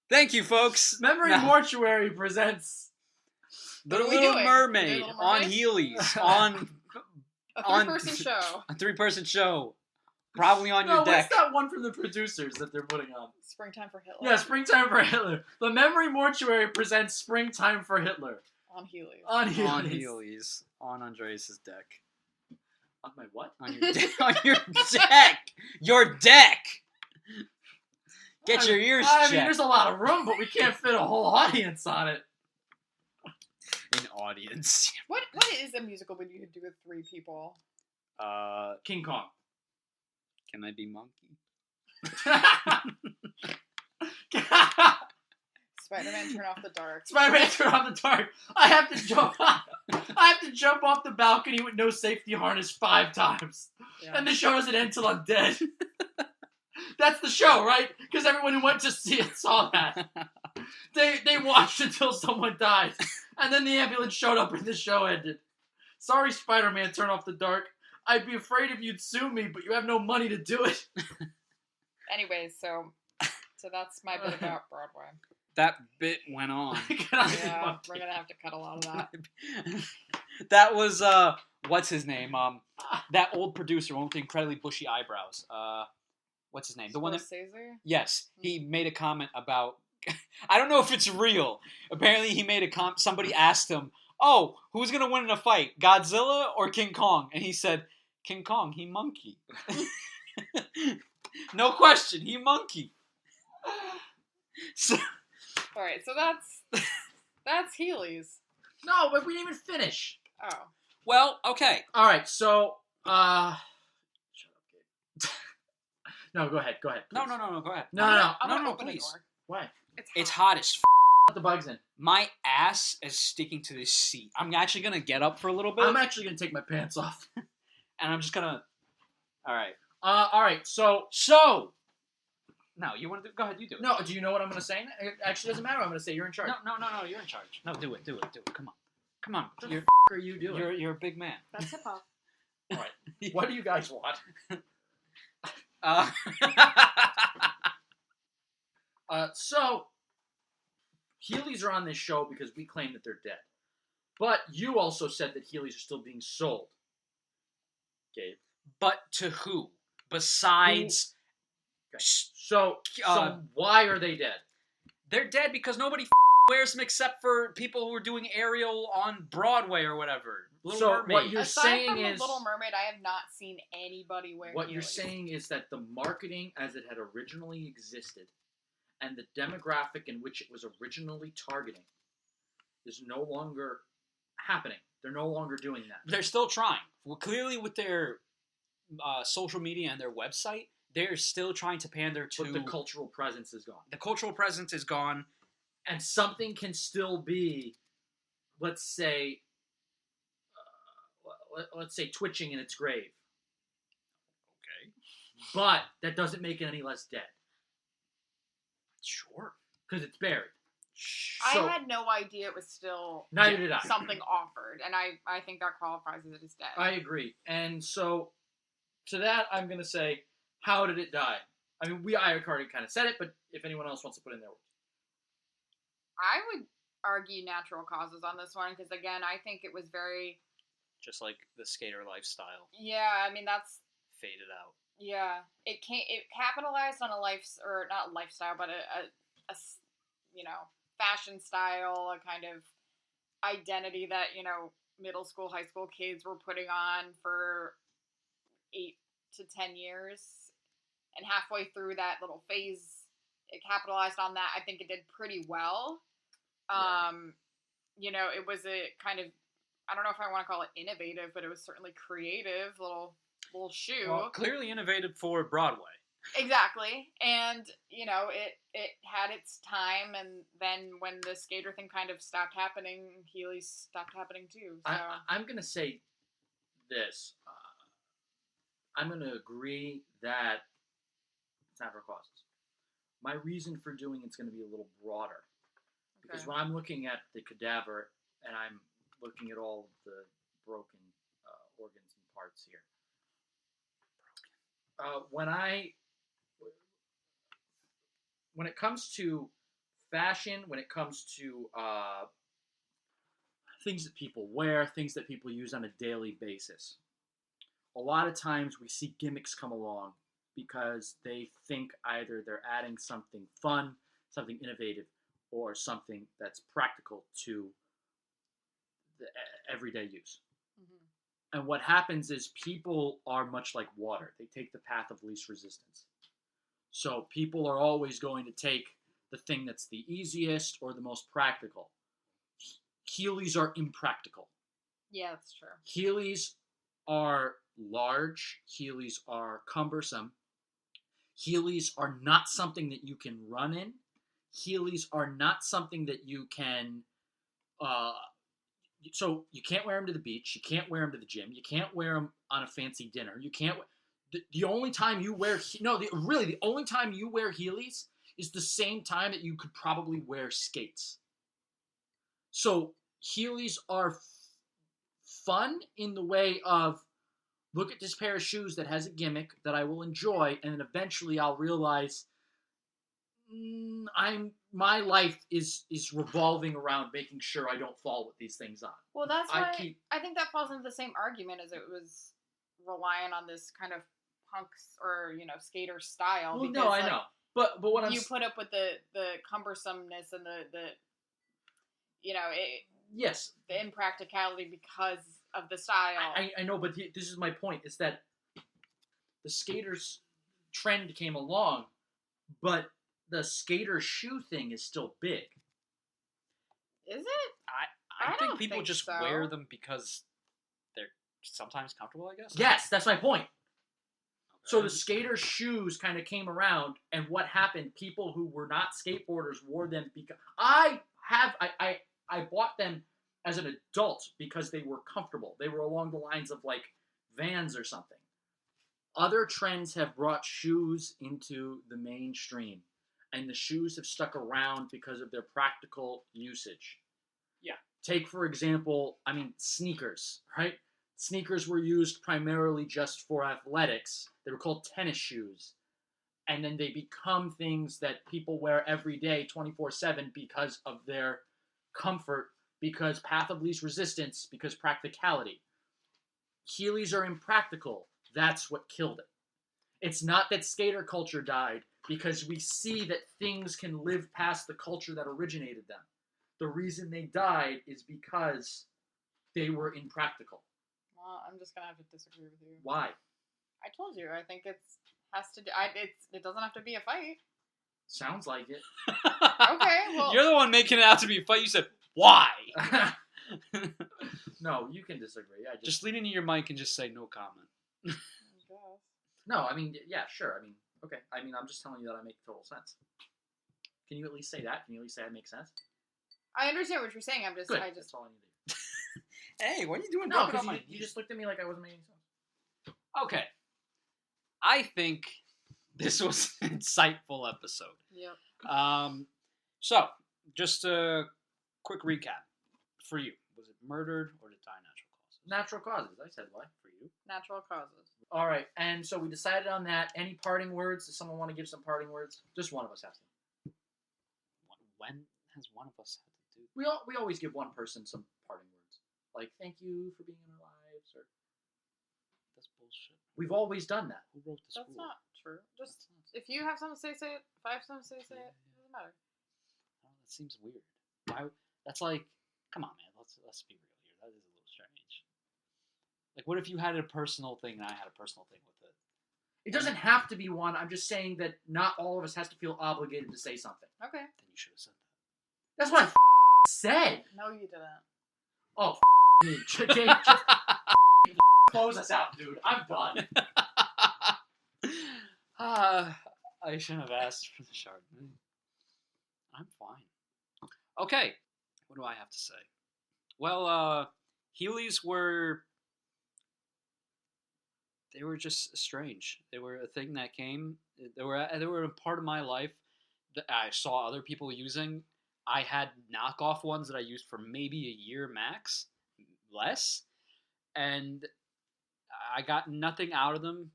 Thank you, folks. Memory No. Mortuary presents The What are we Little doing? Mermaid The Little on Mermaid? Heelys on A On- three-person show. a 3-person show, probably on No, your deck. what's that one from the producers that they're putting on? Springtime for Hitler. Yeah, Springtime for Hitler. The Memory Mortuary presents Springtime for Hitler. On Heelys. On Heelys. On Heelys, on Andreas' deck. On my what? On your deck. On your deck. Your deck. Get your ears I mean, checked. there's a lot of room, but we can't fit a whole audience on it. An audience. What is a musical when you could do with 3 people? King Kong. Can I be monkey? Spider-Man Turn Off the Dark. Spider-Man Turn Off the Dark. I have to jump off the balcony with no safety harness 5 times. Yeah. And the show doesn't end till I'm dead. That's the show, right? Because everyone who went to see it saw that. They watched until someone died. And then the ambulance showed up and the show ended. Sorry, Spider-Man Turn Off the Dark. I'd be afraid if you'd sue me, but you have no money to do it. Anyways, so that's my bit about Broadway. That bit went on. Can I be Yeah, monkey? we're gonna have to cut a lot of that. That was what's his name? That old producer, one with the incredibly bushy eyebrows. What's his name? The one that Caesar? Yes, he made a comment about. I don't know if it's real. Apparently, he made a comment. Somebody asked him, "Oh, who's gonna win in a fight, Godzilla or King Kong?" And he said, "King Kong, he monkey." No question, he monkey. So, All right, so that's Heelys. No, but we didn't even finish. Oh. well, okay. All right, so shut up, Gabe. No, go ahead. No, please. Go ahead. No, I'm gonna no, open the please. door. Why? It's hot as. Put the bugs in. My ass is sticking to this seat. I'm actually gonna get up for a little bit, I'm actually gonna take my pants off. and I'm just gonna. All right. All right. So No, you want to go ahead? You do it. no. Do you know what I'm gonna say? It actually doesn't matter. I'm gonna say you're in charge. No. You're in charge. No, do it. Come on. What the You're f- are you doing? you're a big man. That's hip hop. All right. What do you guys want? Uh, So Heelys are on this show because we claim that they're dead, but you also said that Heelys are still being sold. Gabe. but to who? Besides, So why are they dead? they're dead because nobody wears them except for people who are doing Ariel on Broadway or whatever. Little So Mermaid. what you're Aside saying from is The Little Mermaid, I have not seen anybody wear what you're Heelys. saying is that the marketing as it had originally existed and the demographic in which it was originally targeting is no longer happening. They're no longer doing that. They're still trying. Well, clearly, with their social media and their website, they're still trying to pander to. But the cultural presence is gone. The cultural presence is gone. And something can still be, let's say, twitching in its grave. Okay. But that doesn't make it any less dead. Sure. Because it's buried. I had no idea it was still Neither did I. something offered, and I think that qualifies as it is dead. I agree. And so, to that, I'm going to say, how did it die? I mean, I already kind of said it, but if anyone else wants to put in their words. I would argue natural causes on this one, because again, I think it was very... Just like the skater lifestyle Yeah, I mean, that's... faded out. Yeah. It capitalized on a not lifestyle, but a fashion style, a kind of identity that, middle school, high school kids were putting on for 8 to 10 years. And halfway through that little phase, it capitalized on that. I think it did pretty well. It was a kind of, I don't know if I want to call it innovative, but it was certainly creative little shoe. Well, clearly innovative for Broadway. Exactly. And, it had its time, and then when the skater thing kind of stopped happening, Heelys stopped happening too. So. I'm going to say this. I'm going to agree that it's natural causes. My reason for doing it's going to be a little broader. Because Okay. when I'm looking at the cadaver and I'm looking at all of the broken organs and parts here, when it comes to fashion, when it comes to things that people wear, things that people use on a daily basis, a lot of times we see gimmicks come along because they think either they're adding something fun, something innovative, or something that's practical to the everyday use. Mm-hmm. And what happens is people are much like water. They take the path of least resistance. So people are always going to take the thing that's the easiest or the most practical. Heelys are impractical. Yeah, that's true. Heelys are large. Heelys are cumbersome. Heelys are not something that you can run in. Heelys are not something that you can... so you can't wear them to the beach. You can't wear them to the gym. You can't wear them on a fancy dinner. You can't... The only time you wear... the only time you wear Heelys is the same time that you could probably wear skates. So Heelys are fun in the way of, look at this pair of shoes that has a gimmick that I will enjoy, and then eventually I'll realize my life is revolving around making sure I don't fall with these things on. Well, that's I why keep- I think that falls into the same argument as it was relying on this kind of punks or skater style. Well, because, no, I know, but what I'm you put up with the cumbersomeness and the yes, the impracticality because of the style. I know, but this is my point: is that the skaters trend came along, but the skater shoe thing is still big. Is it? I I think don't people think just so. wear them because they're sometimes comfortable, I guess. Yes, that's my point. So Okay. the skater shoes kind of came around, and what happened? People who were not skateboarders wore them because I bought them as an adult because they were comfortable. They were along the lines of like Vans or something. Other trends have brought shoes into the mainstream, and the shoes have stuck around because of their practical usage. Yeah. Take, for example, sneakers, right? Sneakers were used primarily just for athletics. They were called tennis shoes. And then they become things that people wear every day, 24/7, because of their comfort, because path of least resistance, because practicality. Heelys are impractical. That's what killed it. It's not that skater culture died, because we see that things can live past the culture that originated them. The reason they died is because they were impractical. Well, I'm just gonna have to disagree with you. Why? I told you. I think it doesn't have to be a fight. Sounds like it. Okay, well, You're the one making it out to be a fight. You said, why? No, you can disagree. Just lean into your mic and just say no comment. I guess. No, yeah, sure. Okay. I'm just telling you that I make total sense. Can you at least say that? Can you at least say I make sense? I understand what you're saying. Good. That's all I need to Hey, what are you doing? do. No, rubbing because on my you just looked at me like I wasn't making sense. Okay. I think this was an insightful episode. Yep. So, just a quick recap for you. Was it murdered or did it die natural causes? Natural causes. I said why for you. Natural causes. All right, and so we decided on that. Any parting words? Does someone want to give some parting words? Just one of us has to. When has one of us had to do? We always give one person some parting words, like thank you for being in our lives, or That's bullshit. we've always done that. Who wrote this That's rule? not true. Just if you have something to say it. If I have something to say it. Doesn't matter. Oh, that seems weird. Why? That's like, come on, man. Let's be real here. That is a little strange. Like, what if you had a personal thing and I had a personal thing with it? It doesn't have to be one. I'm just saying that not all of us has to feel obligated to say something. Okay. Then you should have said that. That's what I said. No, you didn't. Oh, me. Jake, just close us out, dude. I'm done. I shouldn't have asked for the Chardonnay. I'm fine. Okay, what do I have to say? Well, Heelys were just strange. They were a thing that came. They were a part of my life that I saw other people using. I had knockoff ones that I used for maybe a year max, less, and I got nothing out of them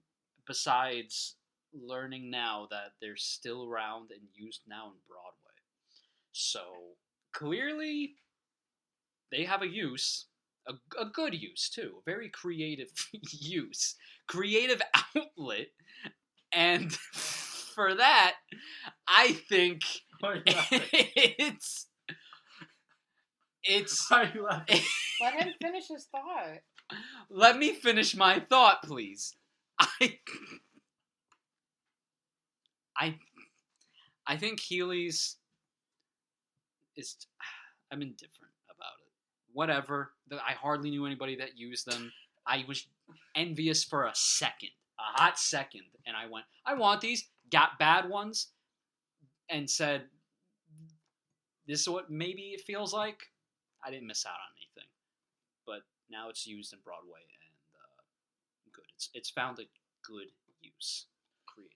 besides learning now that they're still around and used now in Broadway. So clearly, they have a use, a good use too, a very creative use, creative outlet, and for that, I think it's. Why are you laughing? Let him finish his thought. Let me finish my thought, please. I think Heelys is. I'm indifferent about it. Whatever. I hardly knew anybody that used them. I was envious for a hot second, and I went, I want these. Got bad ones, and said, this is what maybe it feels like. I didn't miss out on anything, but now it's used in Broadway and good. It's found a good use, creative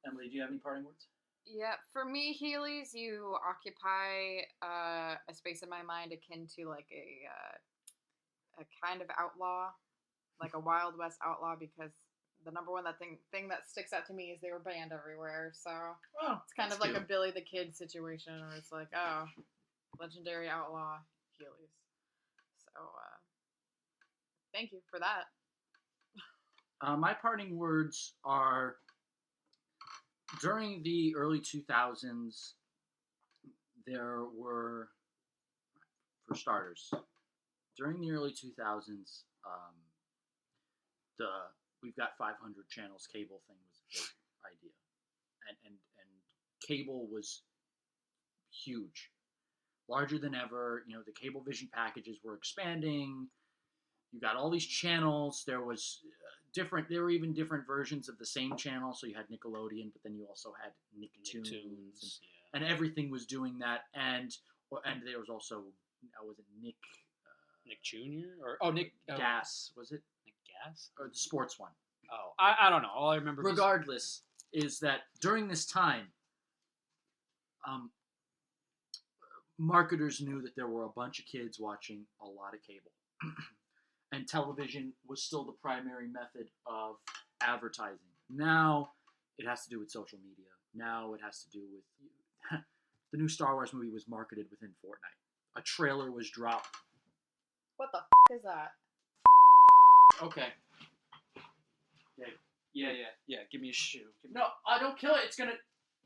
one. Emily, do you have any parting words? Yeah, for me, Heelys, you occupy a space in my mind akin to like a kind of outlaw, like a Wild West outlaw, because the number one thing that sticks out to me is they were banned everywhere. So Oh, it's kind that's of like cute. a Billy the Kid situation where it's like, oh, legendary outlaw Heelys. So thank you for that. My parting words are, during the early 2000s, there were, for starters, during the early 2000s, the we've got 500 channels cable thing was a big idea. And cable was huge. Larger than ever. You know, the Cablevision packages were expanding. You got all these channels. There was there were even different versions of the same channel. So you had Nickelodeon, but then you also had Nicktoons. And everything was doing that. And there was also, was it Nick Jr. Nick Gas? Was it? Nick Gas? Or the sports one. Oh, I don't know. All I remember Regardless, is that during this time, marketers knew that there were a bunch of kids watching a lot of cable. And television was still the primary method of advertising. Now, it has to do with social media. Now, it has to do with... the new Star Wars movie was marketed within Fortnite. A trailer was dropped. What the is that? Okay. Yeah. Give me a shoe. No, don't kill it. It's gonna...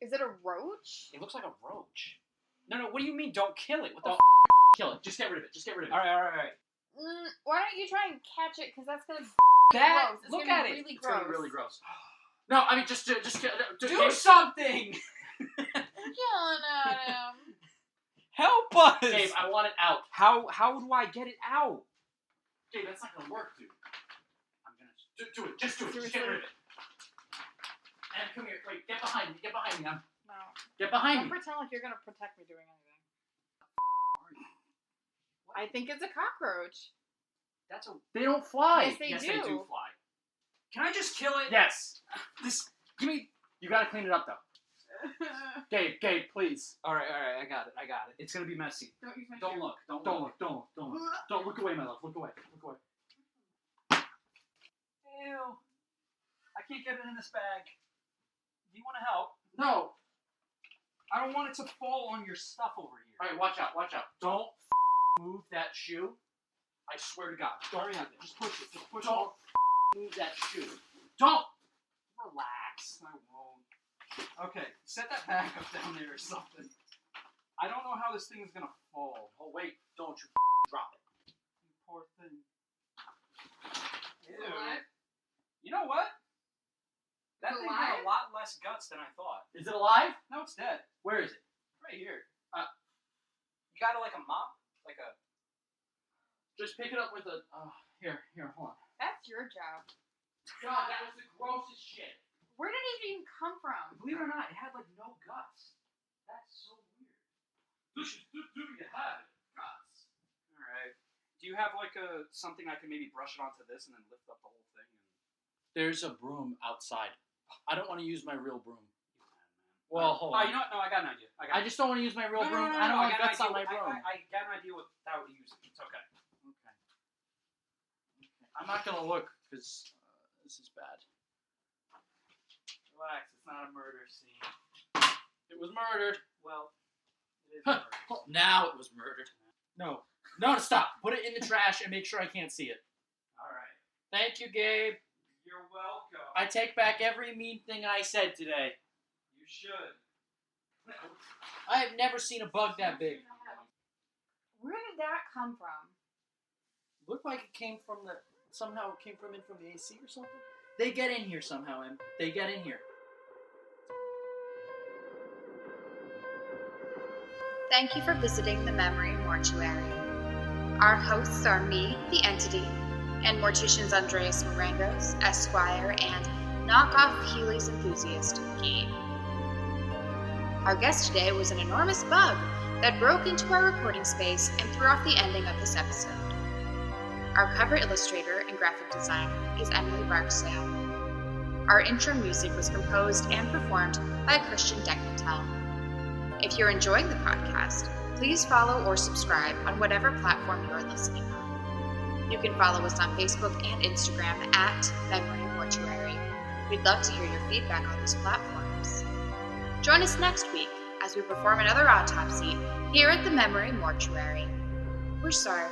Is it a roach? It looks like a roach. No. What do you mean? Don't kill it. What the? Kill it. Just get rid of it. All right. Why don't you try and catch it? Because that's gonna That. gross. It's Look gonna at be it. Really It's gross. gonna be really gross. No, I mean just Do Gabe, something. I'm yelling at him. Help us. Gabe, I want it out. How do I get it out? Gabe, that's not gonna work, dude. I'm gonna do it. Just do it. Just get rid of it. And come here. Wait. Get behind me. No. Get behind Don't me. pretend like you're gonna protect me doing anything. I think it's a cockroach. They don't fly. Yes, they They do. do fly. Can I just kill it? Yes. Give me. You gotta clean it up though. Gabe, please. All right. I got it. It's gonna be messy. Don't use my Don't shoe. look. Don't look. Don't look away, my love. Look away. Ew. I can't get it in this bag. Do you want to help? No. I don't want it to fall on your stuff over here. All right, watch out. Don't move that shoe. I swear to God. Don't have it. Just push it. Don't move that shoe. Don't. Relax. I won't. Okay, set that bag up down there or something. I don't know how this thing is gonna fall. Oh wait, don't you drop it. You poor thing. Is it alive? You know what? That Is it thing had alive? a lot less guts than I thought. Is it alive? No, it's dead. Where is it? Right here. You got it like a mop? Like a... Just pick it up with a. Here, hold on. That's your job. God, that was the grossest shit. Where did it even come from? Believe it or not, it had like no guts. That's so weird. Do you have guts? Alright. Do you have like something I can maybe brush it onto this and then lift up the whole thing? There's a broom outside. I don't want to use my real broom. Well, hold on. You know what? No, I got an idea. I just don't want to use my real No, broom. no, I don't want got an guts on idea my broom. I got an idea what how to use it. It's okay. Okay. I'm not gonna look because this is bad. Relax, it's not a murder scene. It was murdered. Well, it is Huh. murder. Now it was murdered. No. No, stop. Put it in the trash and make sure I can't see it. Alright. Thank you, Gabe. You're welcome. I take back every mean thing I said today. You should. I have never seen a bug that big. Where did that come from? Looked like it came from somehow it came from the AC or something. They get in here somehow, Em. They get in here. Thank you for visiting the Memory Mortuary. Our hosts are me, the Entity, and morticians Andreas Marangos, Esquire, and knockoff Heelys enthusiast, Gabe. Our guest today was an enormous bug that broke into our recording space and threw off the ending of this episode. Our cover illustrator and graphic designer is Emily Barksdale. Our intro music was composed and performed by Christian Decretel. If you're enjoying the podcast, please follow or subscribe on whatever platform you're listening on. You can follow us on Facebook and Instagram at Memory Mortuary, We'd love to hear your feedback on these platforms. Join us next week as we perform another autopsy here at the Memory Mortuary. We're sorry